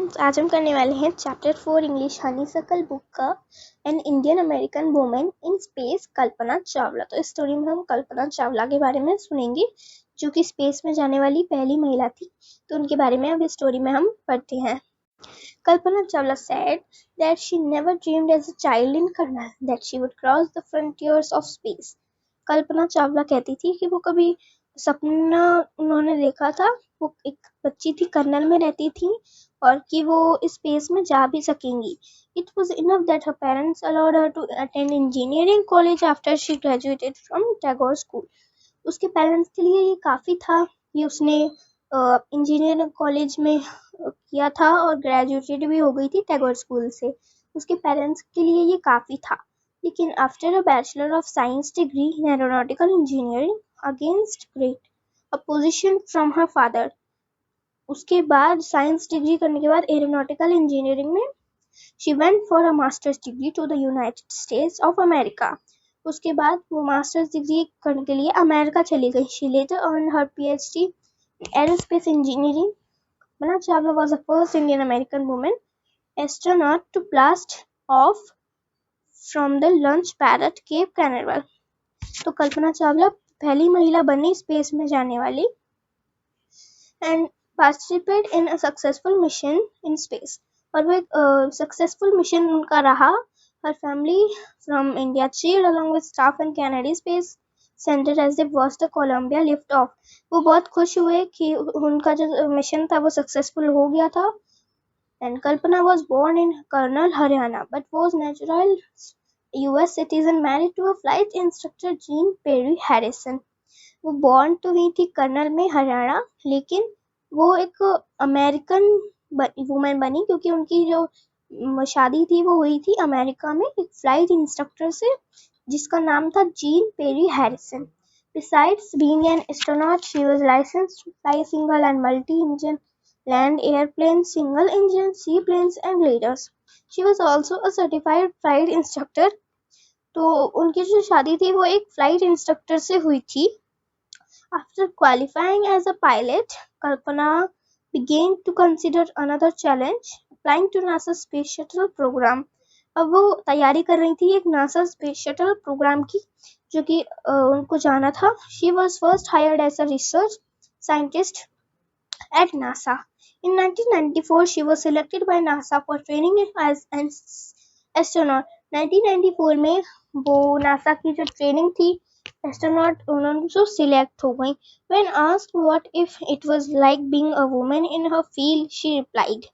आज हम करने वाले हैं चैप्टर 4 इंग्लिश हनीसकल बुक का an Indian American women in space Kalpana Chawla. तो इस स्टोरी में हम कल्पना चावला के बारे में सुनेंगे जो कि स्पेस में जाने वाली पहली महिला थी। तो उनके बारे में अब इस स्टोरी में हम पढ़ते हैं। Kalpana Chawla said that she never dreamed as a child in Karnal that she would cross the frontiers of space. Kalpana Chawla कहती थी कि वो कभी सपना उन्होंने देखा था, वो एक बच्ची थी, कर्नल में रहती थी और कि वो स्पेस में जा भी सकेंगी। It was enough that her parents allowed her to attend engineering college after she graduated from Tagore School. उसके पेरेंट्स के लिए ये काफ़ी था कि उसने इंजीनियरिंग कॉलेज में किया था और ग्रेजुएटेड भी हो गई थी टैगोर स्कूल से। उसके पेरेंट्स के लिए ये काफ़ी था। लेकिन after a bachelor of science degree in aeronautical engineering against great opposition from her father, उसके बाद साइंस डिग्री करने के बाद एरोनॉटिकल इंजीनियरिंग में she went for a masters degree to the United States of America. उसके बाद वो masters degree करने के लिए अमेरिका चली गई। She later earn her PhD in aerospace engineering. Kalpana Chawla was the first Indian American woman astronaut to blast off from the launch pad at Cape Canaveral. तो कल्पना चावला पहली महिला बनी स्पेस में जाने वाली and participate in a successful mission in space. और वो एक सक्सेसफुल मिशन उनका रहा। Her family from India cheered along with staff and Kennedy Space Center as they watched the Columbia lift off. वो बहुत खुश हुए कि उनका जो मिशन था वो सक्सेसफुल हो गया था। And Kalpana was born in Karnal, Haryana, but was natural US citizen married to a flight instructor Jean Perry Harrison. वो बॉर्न तो हुई थी कर्नल में हरियाणा, लेकिन वो एक अमेरिकन वुमेन बनी क्योंकि उनकी जो शादी थी वो हुई थी अमेरिका में एक फ्लाइट इंस्ट्रक्टर से जिसका नाम था Jean Pierre Harrison. Besides being an astronaut, she was licensed to fly single and multi-engine land airplanes, single engine seaplanes and gliders. She was also a certified flight instructor. तो उनकी जो शादी थी वो एक फ्लाइट इंस्ट्रक्टर से हुई थी. After qualifying as a pilot, Kalpana began to consider another challenge, applying to NASA Space Shuttle program. अब वो तैयारी कर रही थी एक NASA Space Shuttle program की जो कि उनको जाना था. She was first hired as a research scientist at NASA. In 1994, she was selected by NASA for training as an astronaut. 1994 में वो NASA की जो ट्रेनिंग थी एस्ट्रोनॉट उन्होंने जो सिलेक्ट हो गई. When asked what if it was like being a woman in her field, she replied,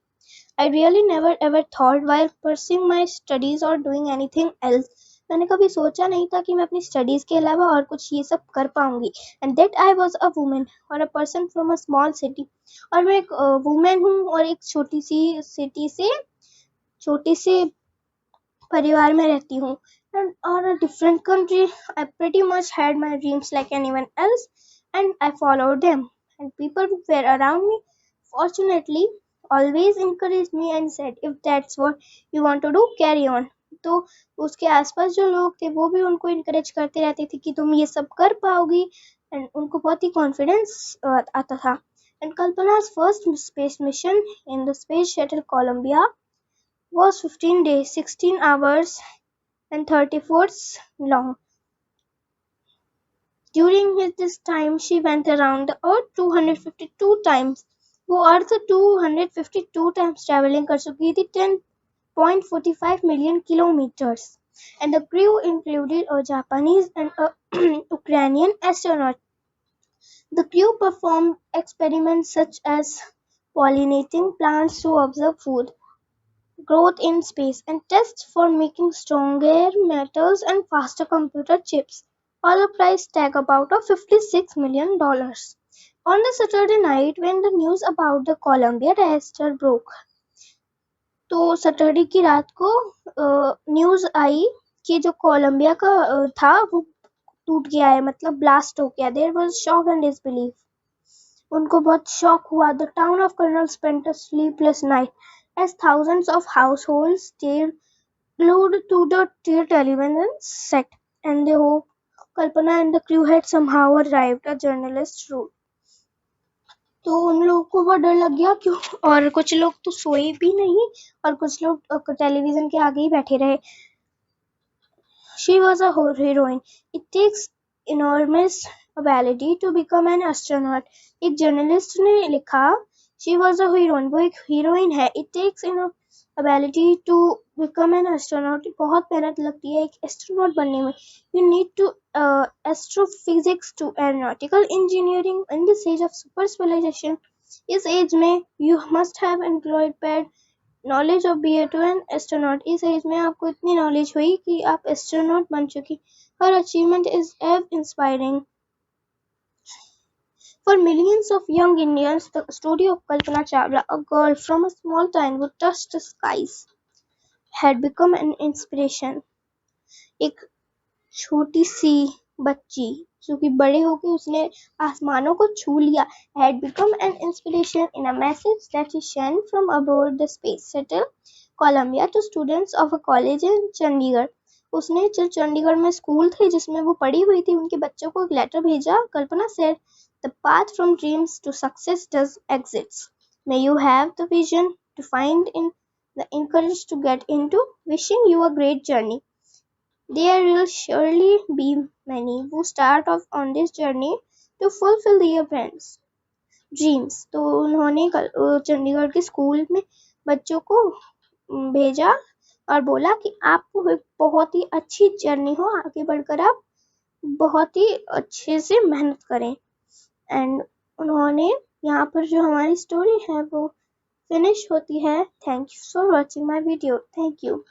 I really never ever thought while pursuing my studies or doing anything else. मैंने कभी सोचा नहीं था कि मैं अपनी स्टडीज के अलावा और कुछ ये सब कर पाऊंगी. And that I was a woman or a person from a small city. और मैं एक वुमेन हूँ और एक छोटी सी सिटी से छोटे से परिवार में रहती हूँ. And on a different country, I pretty much had my dreams like anyone else, and I followed them. And people who were around me, fortunately, always encouraged me and said, if that's what you want to do, carry on. तो उसके आसपास जो लोग थे वो भी उनको encourage करते रहते थे कि तुम ये सब कर पाओगी, एंड उनको बहुत ही कॉन्फिडेंस आता था. And Kalpana's first space mission in the space shuttle Columbia was 15 days, 16 hours and 34 long. During this time, she went around the earth 252 times. वो अर्थ 252 times traveling कर चुकी थी 10.45 million kilometers. And the crew included a Japanese and a Ukrainian astronaut. The crew performed experiments such as pollinating plants to observe food growth in space and tests for making stronger metals and faster computer chips, all a price tag about of $56 million. On the Saturday night when the news about the Columbia disaster broke, तो Saturday की रात को news आई कि जो Colombia का था वो टूट गया है, मतलब ब्लास्ट हो गया. There was shock and disbelief. उनको बहुत शॉक हुआ. The town of Colonel spent a sleepless night as thousands of households stayed glued to the television set, and they hoped Kalpana and the crew had somehow arrived, a journalist wrote. तो उन लोगों को बहुत डर लग गया क्यों, और कुछ लोग तो सोए भी नहीं और कुछ लोग टेलीविजन के आगे ही बैठे रहे। She was a heroine. It takes enormous ability to become an astronaut. एक जर्नलिस्ट ने लिखा she was a heroine, वो एक हीरोइन है. It takes ability to become an astronaut. बहुत मेहनत लगती है एक एस्ट्रोनॉट बनने में. You need to astrophysics to aeronautical engineering in this age of super civilization. इस एज में you must have employed bad knowledge of be to an astronaut. इस एज में आपको इतनी नॉलेज हुई कि आप एस्ट्रोनॉट बन चुकी. हर अचीवमेंट इज एव inspiring for millions of young Indians. The story of Kalpana Chawla, a girl from a small town who touched the skies, had become an inspiration. एक छोटी सी बच्ची जो कि बड़े होकर उसने आसमानों को छू लिया, had become an inspiration in a message that he sent from aboard the space shuttle Columbia to students of a college in Chandigarh. उसने जो चंडीगढ़ में स्कूल थे जिसमें वो पढ़ी हुई थी उनके बच्चों को एक लेटर भेजा. कल्पना said, the path from dreams to success does exist. May you have the vision to find in the encourage to get into. Wishing you a great journey. There will surely be many who start off on this journey to fulfill their dreams. तो उन्होंने चंडीगढ़ के school में बच्चों को भेजा और बोला कि आपको एक बहुत ही अच्छी जर्नी हो, आगे बढ़कर आप बहुत ही अच्छे से मेहनत करें. एंड उन्होंने यहाँ पर जो हमारी स्टोरी है वो फिनिश होती है. Thank you for watching my video. Thank you.